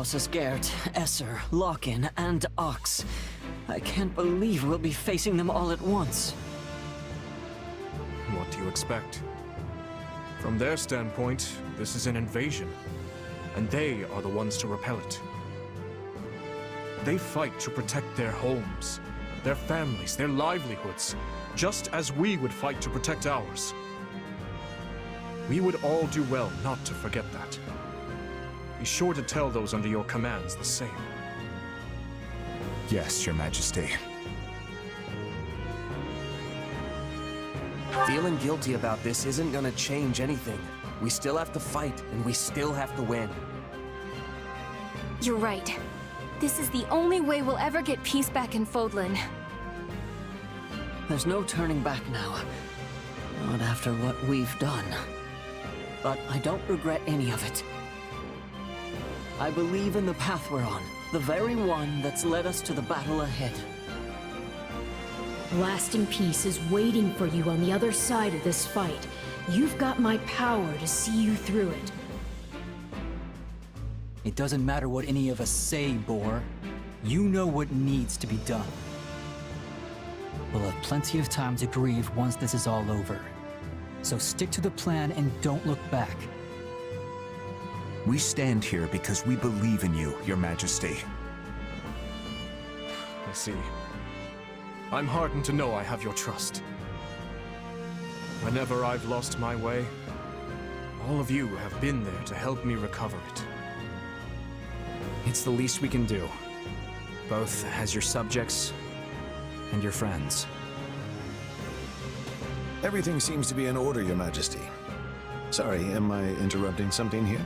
Gert, Esser, Locken, and Ox. I can't believe we'll be facing them all at once. What do you expect? From their standpoint, this is an invasion, and they are the ones to repel it. They fight to protect their homes, their families, their livelihoods, just as we would fight to protect ours. We would all do well not to forget that. Be sure to tell those under your commands the same. Yes, Your Majesty. Feeling guilty about this isn't gonna change anything. We still have to fight, and we still have to win. You're right. This is the only way we'll ever get peace back in Fodlan. There's no turning back now. Not after what we've done. But I don't regret any of it. I believe in the path we're on, the very one that's led us to the battle ahead. Lasting peace is waiting for you on the other side of this fight. You've got my power to see you through it. It doesn't matter what any of us say, Boar. You know what needs to be done. We'll have plenty of time to grieve once this is all over. So stick to the plan and don't look back. We stand here because we believe in you, Your Majesty. I see. I'm heartened to know I have your trust. Whenever I've lost my way, all of you have been there to help me recover it. It's the least we can do, both as your subjects and your friends. Everything seems to be in order, Your Majesty. Sorry, am I interrupting something here?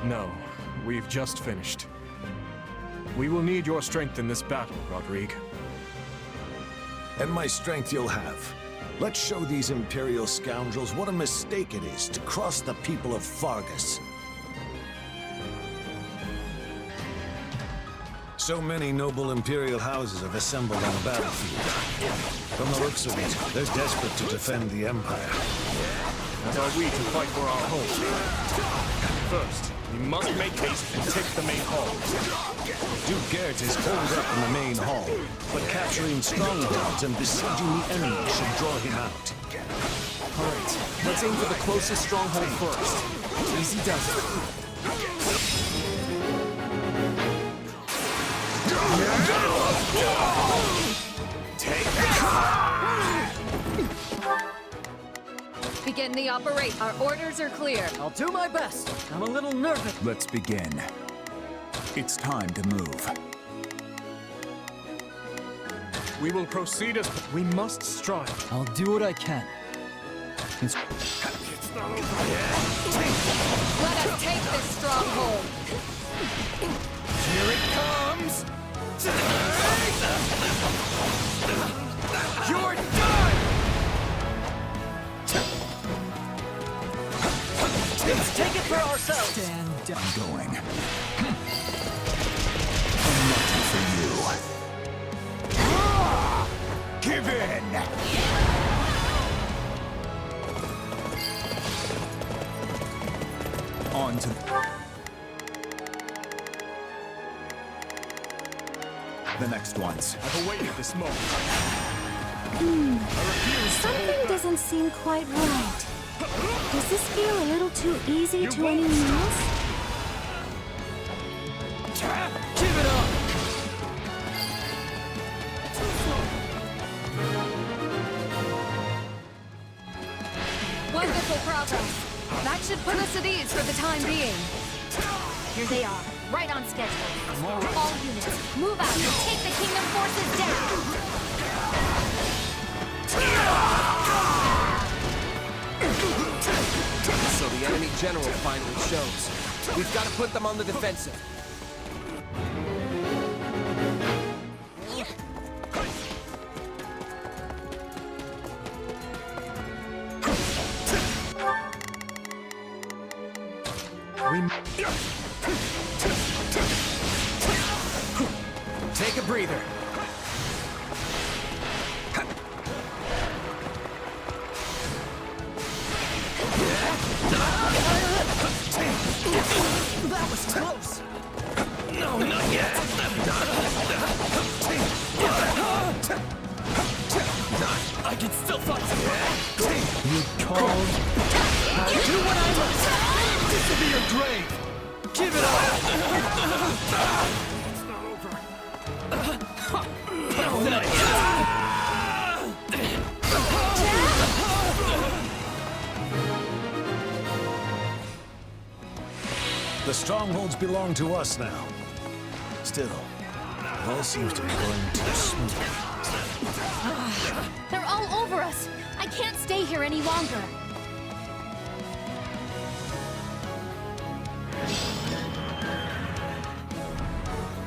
No, we've just finished. We will need your strength in this battle, Rodrigue. And my strength you'll have. Let's show these Imperial scoundrels what a mistake it is to cross the people of Fargus. So many noble Imperial houses have assembled on the battlefield. From the looks of it, they're desperate to defend the Empire. And are we to fight for our home? First, we must make haste and take the main hall. Duke Gert is holed up in the main hall, but capturing strongholds and besieging the enemy should draw him out. All right, let's aim for the closest stronghold first. Easy does it. Begin the operation. Our orders are clear. I'll do my best. I'm a little nervous. Let's begin. It's time to move. We will proceed as we must strive. I'll do what I can. Let us take this stronghold. Here it comes! You're done! Let's take it for ourselves. Stand down. I'm going. I'm nothing for you. Give in! On to the next ones. I've awaited this moment. Something doesn't seem quite right. Does this feel a little too easy to anyone else? Give it up! Wonderful progress. That should put us at ease for the time being. Here they are, right on schedule. All units, move out and take the Kingdom forces down! So the enemy general finally shows. We've got to put them on the defensive. Take a breather. That was was close! No, not yet! I can still fight! You called? Do what I must! This will be your grave! Give it up! The strongholds belong to us now. Still, it all seems to be going too smoothly. They're all over us! I can't stay here any longer!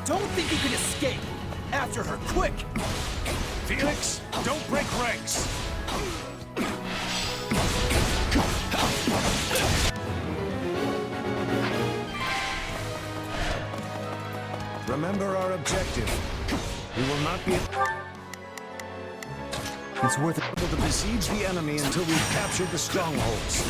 Don't think you can escape! After her, quick! Felix, don't break ranks! Remember our objective. We will not be It's worth it. able to besiege the enemy until we've captured the strongholds.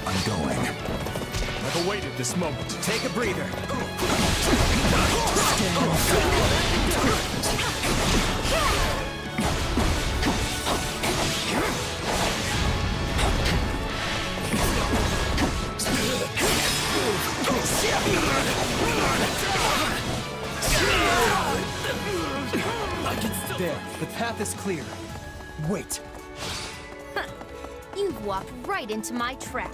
I'm going. I've awaited this moment. Take a breather. There, the path is clear. Wait. You've walked right into my trap.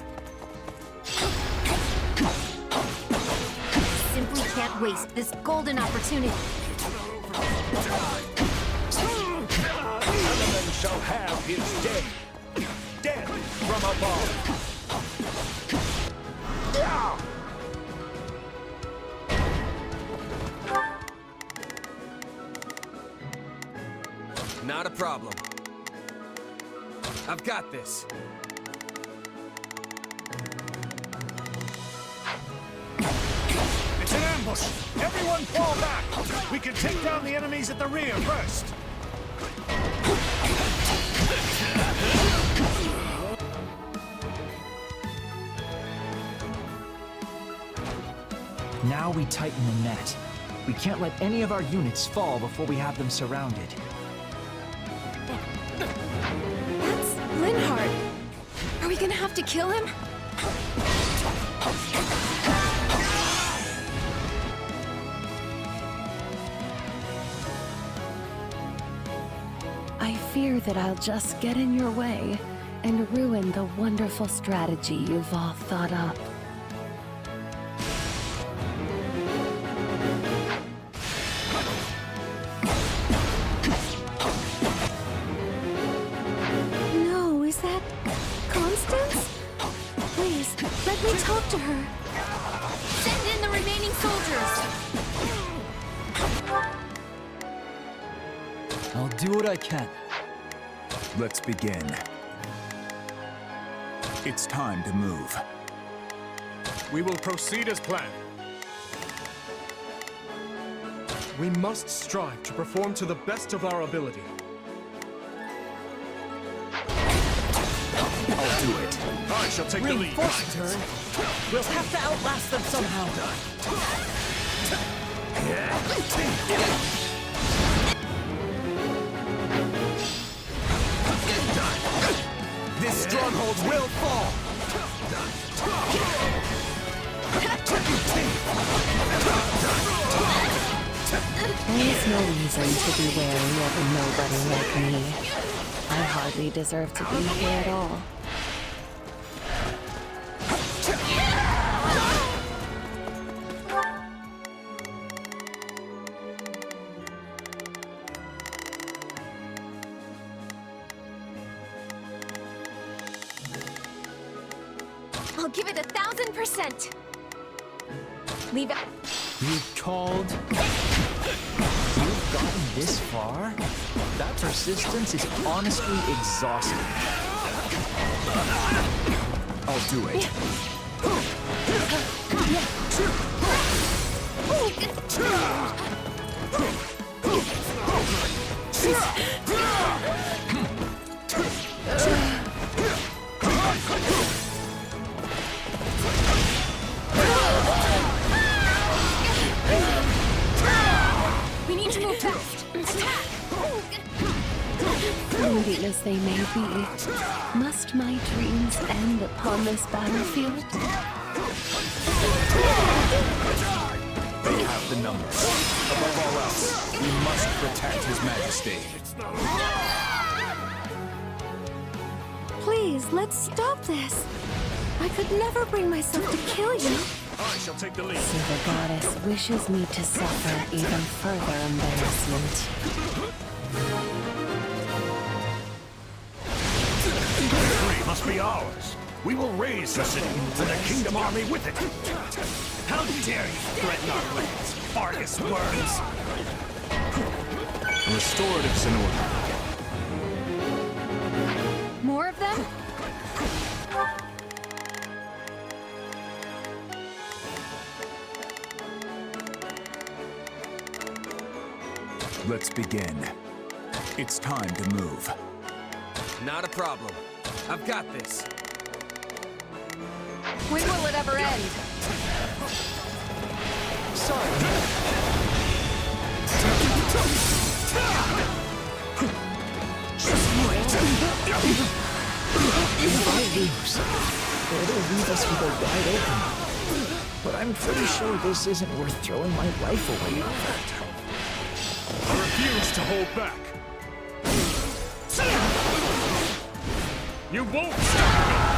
Simply can't waste this golden opportunity. Element shall have his day. Death from above. Not a problem. I've got this. It's an ambush! Everyone fall back! We can take down the enemies at the rear first! Now we tighten the net. We can't let any of our units fall before we have them surrounded. That's Linhardt. Are we gonna have to kill him? I fear that I'll just get in your way and ruin the wonderful strategy you've all thought up. No, is that Constance? Please, let me talk to her. Send in the remaining soldiers! I'll do what I can. Let's begin. It's time to move. We will proceed as planned. We must strive to perform to the best of our ability. I'll do it. I shall take the lead. Reinforced turn. We'll have to outlast them somehow. This stronghold will fall. There's no reason to be wary of a nobody like me. I hardly deserve to be here at all. I'll give it 1,000%. Leave out. You called? You've gotten this far? That persistence is honestly exhausting. I'll do it. We need to move fast. Attack! Fleeting as they may be, must my dreams end upon this battlefield? They have the numbers. Above all else, we must protect His Majesty. Please, let's stop this. I could never bring myself to kill you. I shall take the lead. So the goddess wishes me to suffer even further embarrassment. Victory must be ours. We will raise the city and the kingdom army with it. How dare you threaten our lands, Argus worms! Restoratives in order. More of them? Let's begin. It's time to move. Not a problem. I've got this. When will it ever end? If I lose, it'll leave us with a wide open. But I'm pretty sure this isn't worth throwing my life away over. I refuse to hold back. You won't stop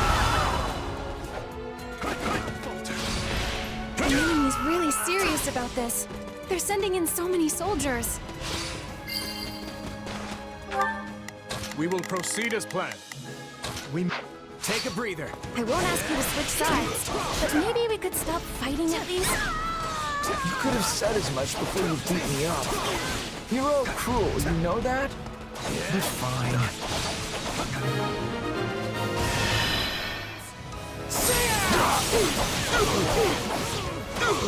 The enemy is really serious about this. They're sending in so many soldiers. me. We will proceed as planned. Take a breather. I won't ask you to switch sides, but maybe we could stop fighting at least? You could have said as much before you beat me up. You're all cruel, you know that? But fine.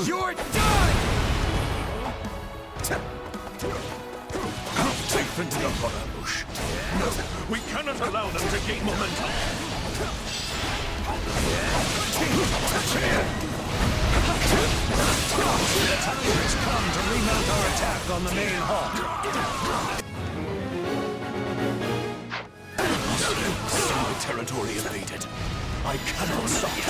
You're done! Safe into the ambush. No, we cannot allow them to gain momentum. The time has come to remount our attack on the main hall. See my territory invaded. I cannot stop it.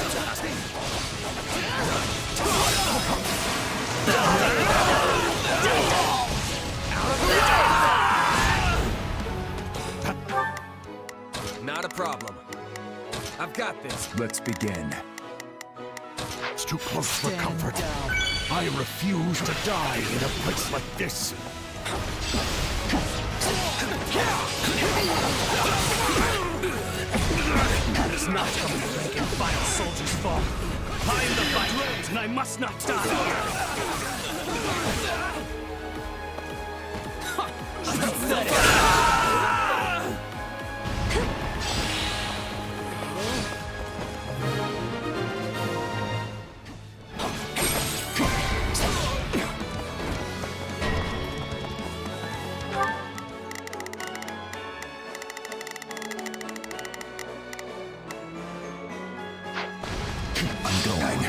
Not a problem. I've got this. Let's begin. It's too close for comfort. I refuse to die in a place like this. That is not how we rank and file soldiers fall. I am the fight, and I must not die. I'm going.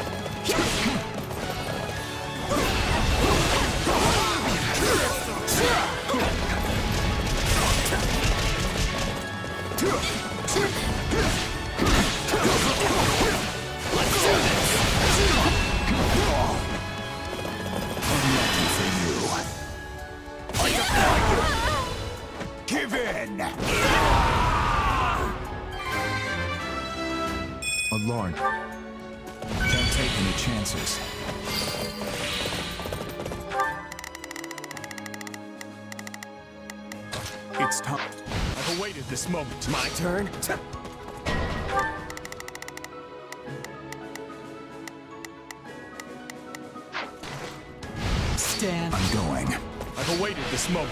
Unlucky for you. Give in! Alarm. Can't take any chances. It's time. I've awaited this moment. My turn? Stand. I'm going. I've awaited this moment.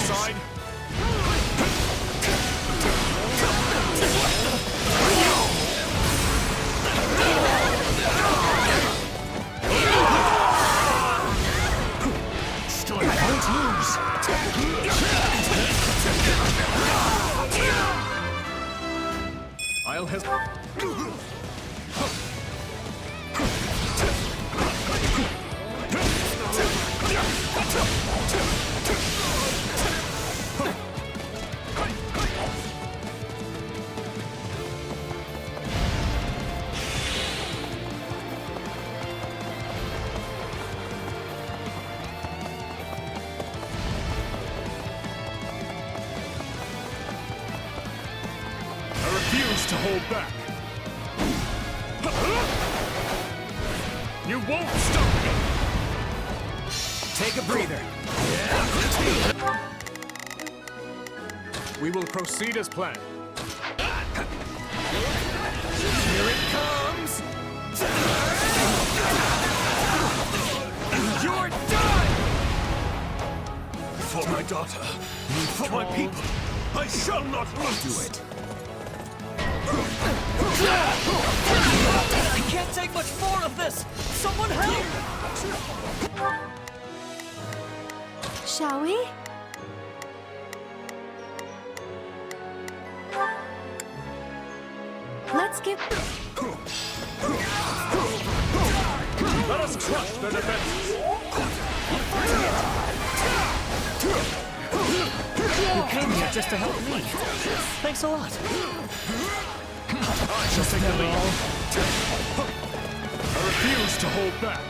Side. Still don't lose. I'll hesitate. Refuse to hold back. You won't stop me! Take a breather. We will proceed as planned. Here it comes! You're done! For my daughter, for my people, I shall not lose. Do it. I can't take much more of this! Someone help! Shall we? Let's get... Let us crush their defenses! You came here just to help me. Thanks a lot. I shall take the lead. I refuse to hold back.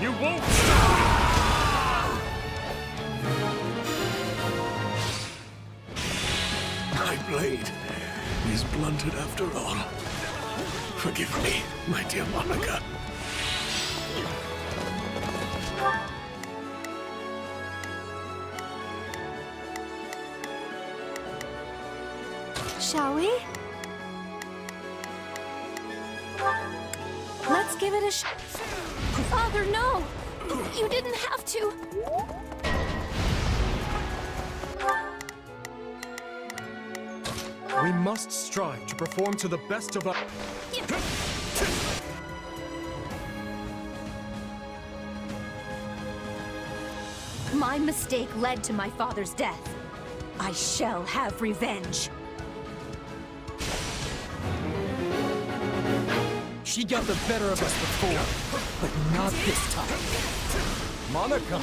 You won't stop me! My blade is blunted after all. Forgive me, my dear Monica. Shall we? Let's give it a Father, no! You didn't have to! We must strive to perform to the best of our... My mistake led to my father's death. I shall have revenge. She got the better of us before, but not this time. Monica!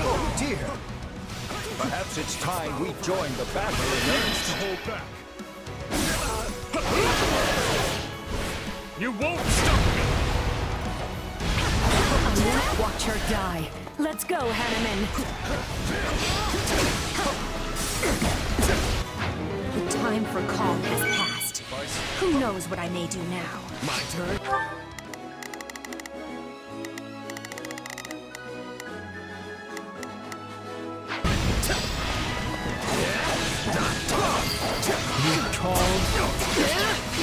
Oh dear! Perhaps it's time we join the battle in earnest. to hold back. You won't stop me! I won't watch her die. Let's go, Hanneman. The time for calm has passed. Who knows what I may do now? My turn?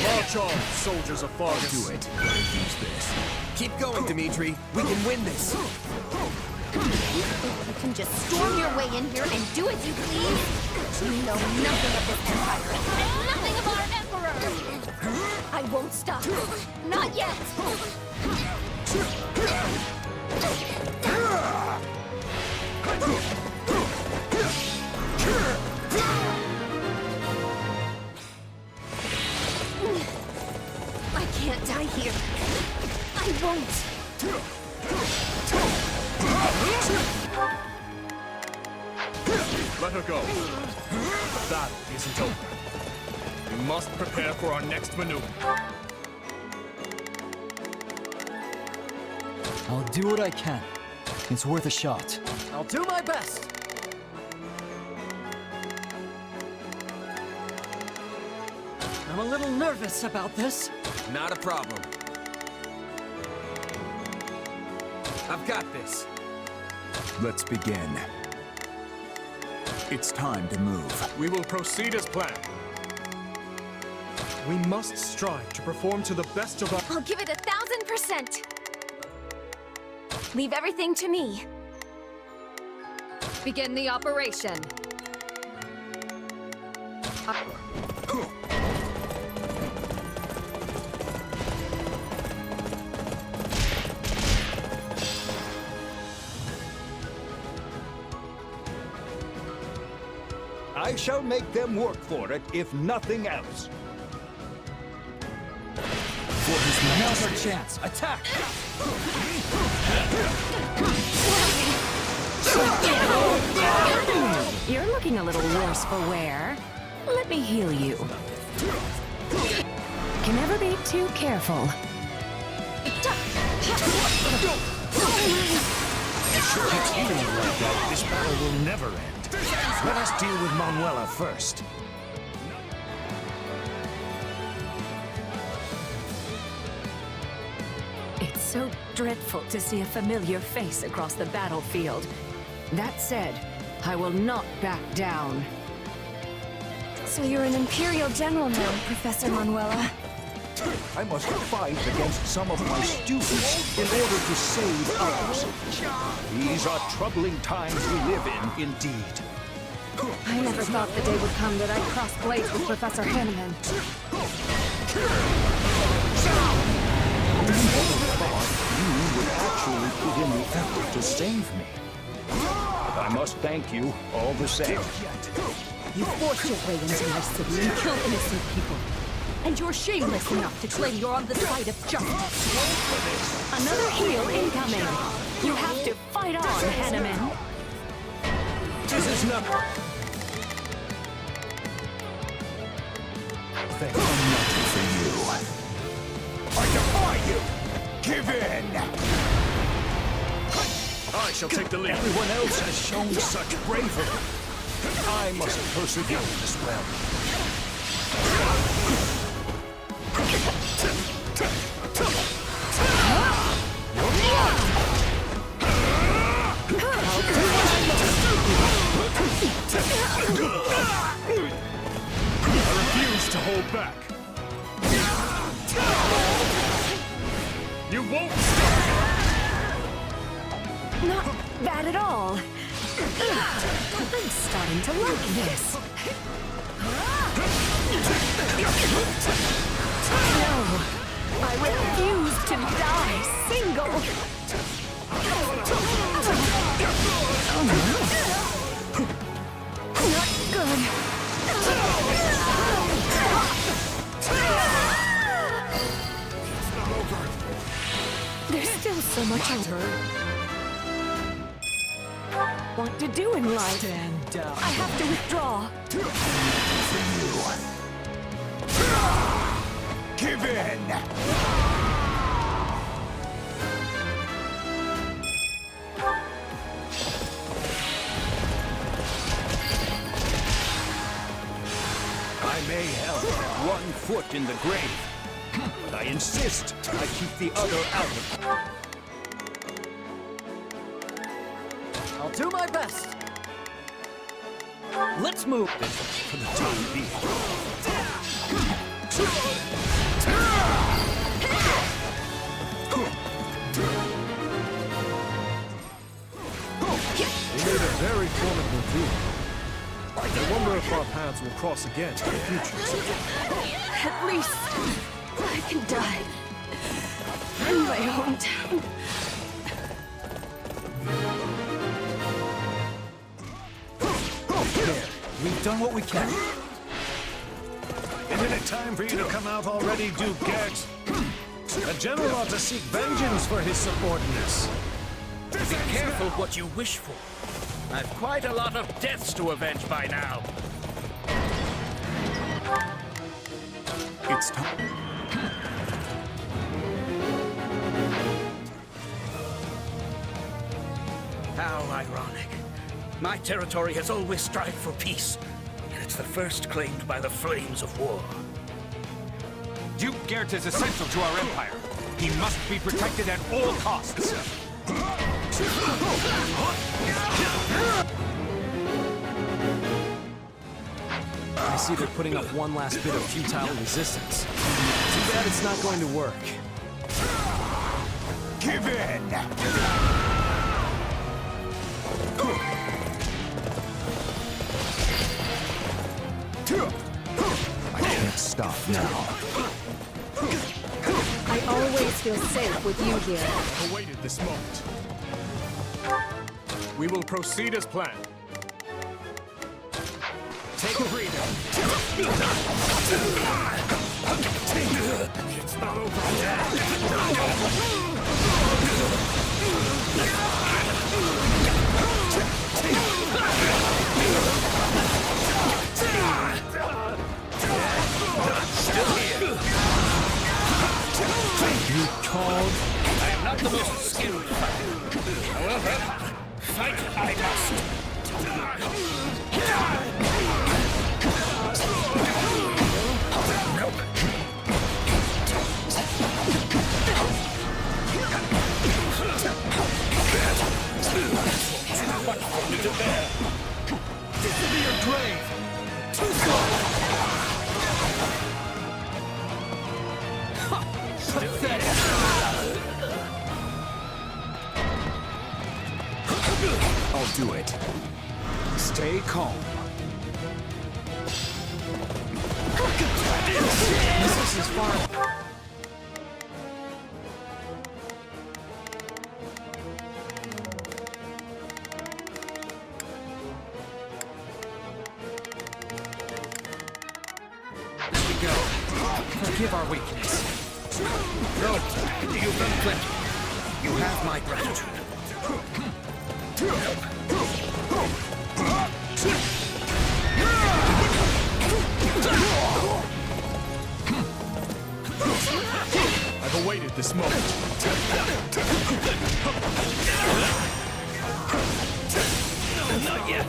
March on, soldiers of Fargus. Do it. Use this. Keep going, Dimitri. We can win this. You can just storm your way in here and do as you please. You know nothing of this empire and nothing of our emperor. I won't stop. Not yet. I can't die here. I won't. Let her go. The battle isn't over. We must prepare for our next maneuver. I'll do what I can. It's worth a shot. I'll do my best. I'm a little nervous about this. Not a problem. I've got this. Let's begin. It's time to move. We will proceed as planned. We must strive to perform to the best of our... I'll give it 1,000%. Leave everything to me. Begin the operation. I shall make them work for it, if nothing else. For his now's our chance. Attack! You're looking a little worse for wear. Let me heal you. Can never be too careful. Keeps healing like that, this battle will never end. Let us deal with Manuela first. It's so dreadful to see a familiar face across the battlefield. That said, I will not back down. So you're an Imperial General now, Professor Manuela. I must fight against some of my students in order to save others. These are troubling times we live in, indeed. I never thought the day would come that I'd cross blades with Professor Hanneman. You would actually put in the effort to save me. But I must thank you all the same. You forced your way into my city and killed innocent people. And you're shameless enough to claim you're on the side of justice. Another heal incoming. You have to fight on, Hanneman. This is not... They are nothing for you. I defy you! Give in! I shall take the lead. Everyone else has shown such bravery. I must persevere as well. I refuse to hold back. You won't stop! Not bad at all. I'm starting to like this. No, I refuse to die single. Oh no. Not good. There's still so much I want to do in life. Stand down. I have to withdraw. Give in! I may have one foot in the grave, but I insist I keep the other out of it. I'll do my best. Let's move. For the time being. We made a very formidable duo. I wonder if our paths will cross again in the future. At least I can die in my hometown. We've done what we can. Isn't it time for you to come out already, Duquette? A general ought to seek vengeance for his subordinates. Be careful what you wish for. I've quite a lot of deaths to avenge by now. It's time. My territory has always strived for peace, and it's the first claimed by the flames of war. Duke Gert is essential to our empire. He must be protected at all costs. I see they're putting up one last bit of futile resistance. Too bad it's not going to work. Give in! I can't stop now. I always feel safe with you here. I've awaited this moment. We will proceed as planned. Take a breather. It's not over yet. You called? I am not the most skilled fighter. However, fight I must. What for me to bear? This will be your grave. Too slow. Pathetic. I'll do it. Stay calm. This is as far. Forgive our weakness. No, you've done plenty. You have my gratitude. I've awaited this moment. Not yet.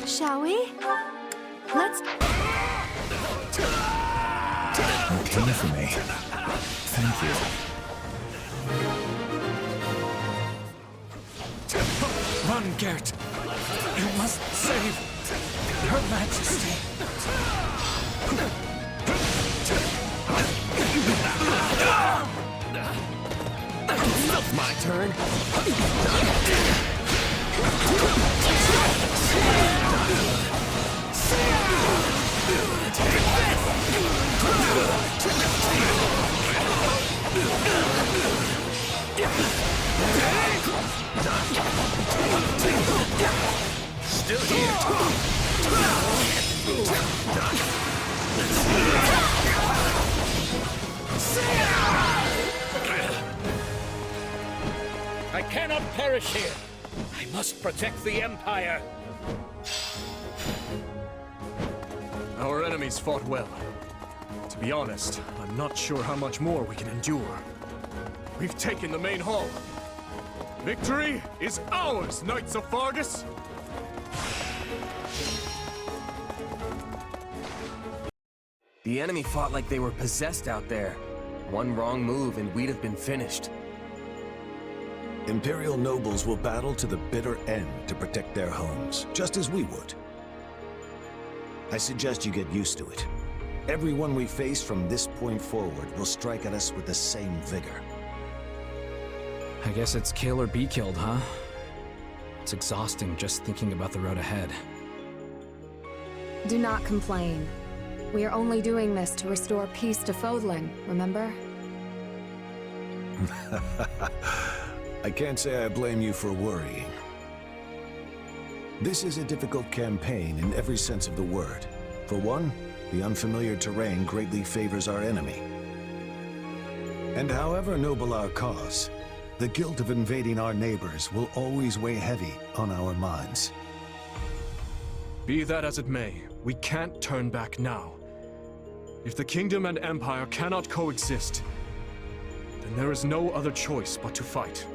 Shall we? Let's... You came for me. Thank you. Run, Gert. You must save Her Majesty. My turn. Still here. I cannot perish here. I must protect the Empire. Our enemies fought well. To be honest, I'm not sure how much more we can endure. We've taken the main hall. Victory is ours, Knights of Fargus! The enemy fought like they were possessed out there. One wrong move and we'd have been finished. Imperial nobles will battle to the bitter end to protect their homes, just as we would. I suggest you get used to it. Everyone we face from this point forward will strike at us with the same vigor. I guess it's kill or be killed, huh? It's exhausting just thinking about the road ahead. Do not complain. We are only doing this to restore peace to Fodlan, remember? I can't say I blame you for worrying. This is a difficult campaign in every sense of the word. For one, the unfamiliar terrain greatly favors our enemy. And however noble our cause, the guilt of invading our neighbors will always weigh heavy on our minds. Be that as it may, we can't turn back now. If the kingdom and empire cannot coexist, then there is no other choice but to fight.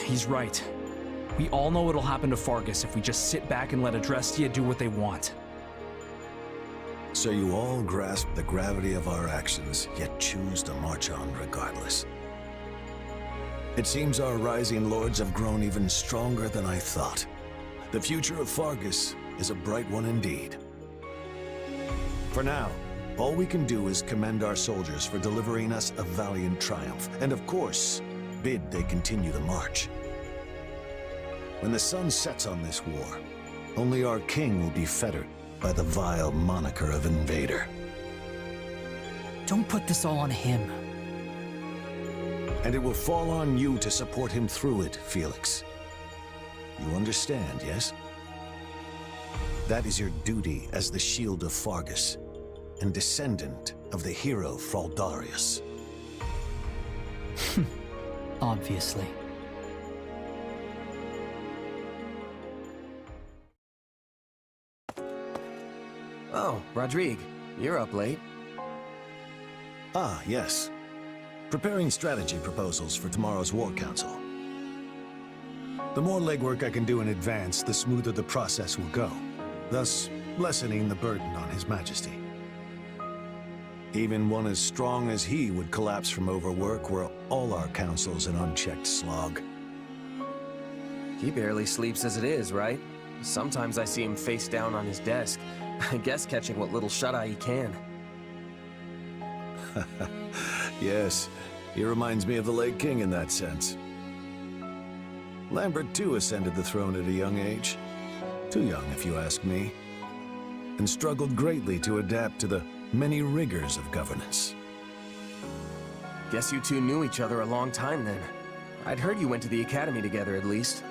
He's right. We all know what'll happen to Fargus if we just sit back and let Adrestia do what they want. So you all grasp the gravity of our actions, yet choose to march on regardless. It seems our rising lords have grown even stronger than I thought. The future of Fargus is a bright one indeed. For now, all we can do is commend our soldiers for delivering us a valiant triumph, and of course, bid they continue the march. When the sun sets on this war, only our king will be fettered by the vile moniker of invader. Don't put this all on him. And it will fall on you to support him through it, Felix. You understand, yes? That is your duty as the shield of Fargus, and descendant of the hero Fraldarius. Obviously. Oh, Rodrigue, you're up late. Ah, yes. Preparing strategy proposals for tomorrow's War Council. The more legwork I can do in advance, the smoother the process will go, thus lessening the burden on His Majesty. Even one as strong as he would collapse from overwork were all our councils an unchecked slog. He barely sleeps as it is, right? Sometimes I see him face down on his desk, I guess catching what little shut-eye he can. Yes, he reminds me of the late king in that sense. Lambert too ascended the throne at a young age. Too young, if you ask me. And struggled greatly to adapt to the many rigors of governance. Guess you two knew each other a long time then. I'd heard you went to the academy together at least.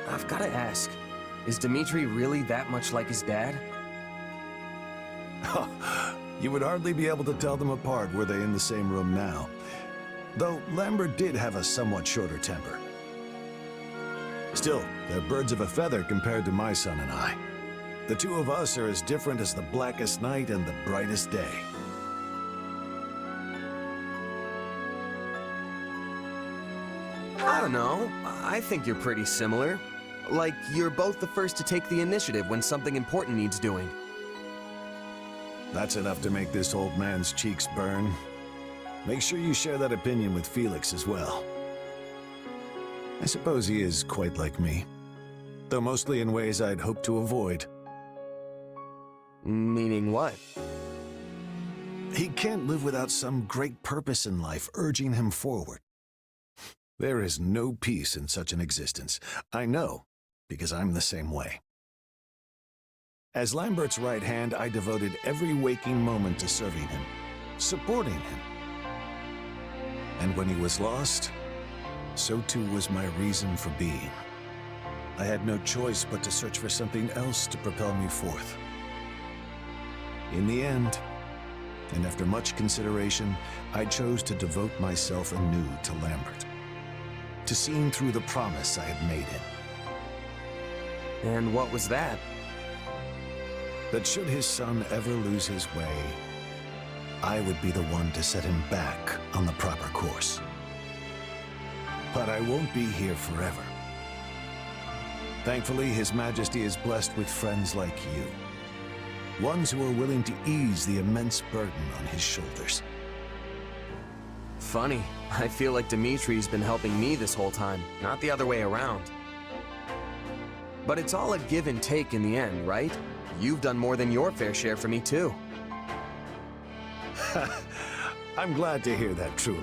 I've gotta ask, is Dmitri really that much like his dad? You would hardly be able to tell them apart were they in the same room now. Though Lambert did have a somewhat shorter temper. Still, they're birds of a feather compared to my son and I. The two of us are as different as the blackest night and the brightest day. I don't know. I think you're pretty similar. Like, you're both the first to take the initiative when something important needs doing. That's enough to make this old man's cheeks burn. Make sure you share that opinion with Felix as well. I suppose he is quite like me, though mostly in ways I'd hoped to avoid. Meaning what? He can't live without some great purpose in life urging him forward. There is no peace in such an existence. I know, because I'm the same way. As Lambert's right hand, I devoted every waking moment to serving him, supporting him. And when he was lost, so too was my reason for being. I had no choice but to search for something else to propel me forth. In the end, and after much consideration, I chose to devote myself anew to Lambert, to seeing through the promise I had made him. And what was that? That should his son ever lose his way, I would be the one to set him back on the proper course. But I won't be here forever. Thankfully, His Majesty is blessed with friends like you. Ones who are willing to ease the immense burden on his shoulders. Funny, I feel like Dimitri's been helping me this whole time, not the other way around. But it's all a give and take in the end, right? You've done more than your fair share for me too. I'm glad to hear that, truly.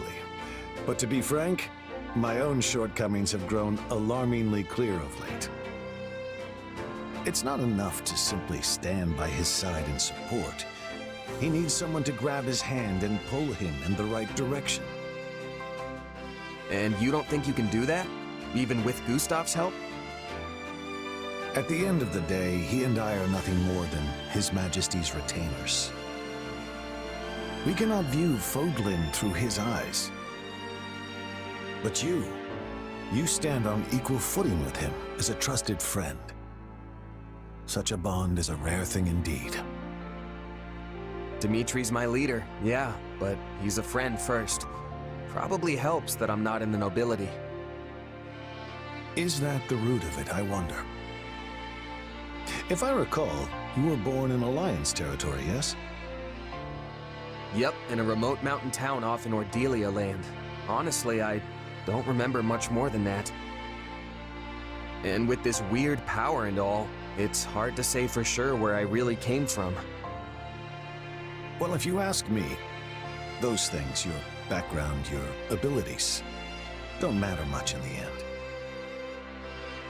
But to be frank, my own shortcomings have grown alarmingly clear of late. It's not enough to simply stand by his side and support. He needs someone to grab his hand and pull him in the right direction. And you don't think you can do that? Even with Gustav's help? At the end of the day, he and I are nothing more than His Majesty's retainers. We cannot view Foglin through his eyes. But you stand on equal footing with him as a trusted friend. Such a bond is a rare thing indeed. Dimitri's my leader, yeah, but he's a friend first. Probably helps that I'm not in the nobility. Is that the root of it, I wonder? If I recall, you were born in Alliance territory, yes? Yep, in a remote mountain town off in Ordelia land. Honestly, I don't remember much more than that. And with this weird power and all, it's hard to say for sure where I really came from. Well, if you ask me, those things, your background, your abilities, don't matter much in the end.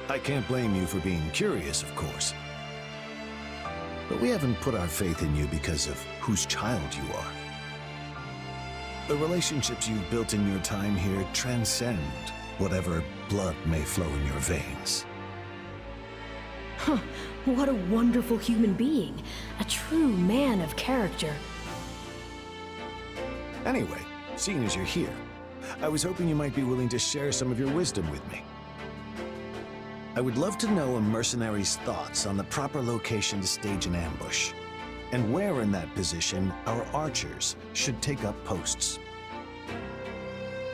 I can't blame you for being curious, of course. But we haven't put our faith in you because of whose child you are. The relationships you've built in your time here transcend whatever blood may flow in your veins. Huh, what a wonderful human being. A true man of character. Anyway, seeing as you're here, I was hoping you might be willing to share some of your wisdom with me. I would love to know a mercenary's thoughts on the proper location to stage an ambush, and where in that position our archers should take up posts.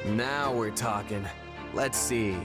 Now we're talking. Let's see.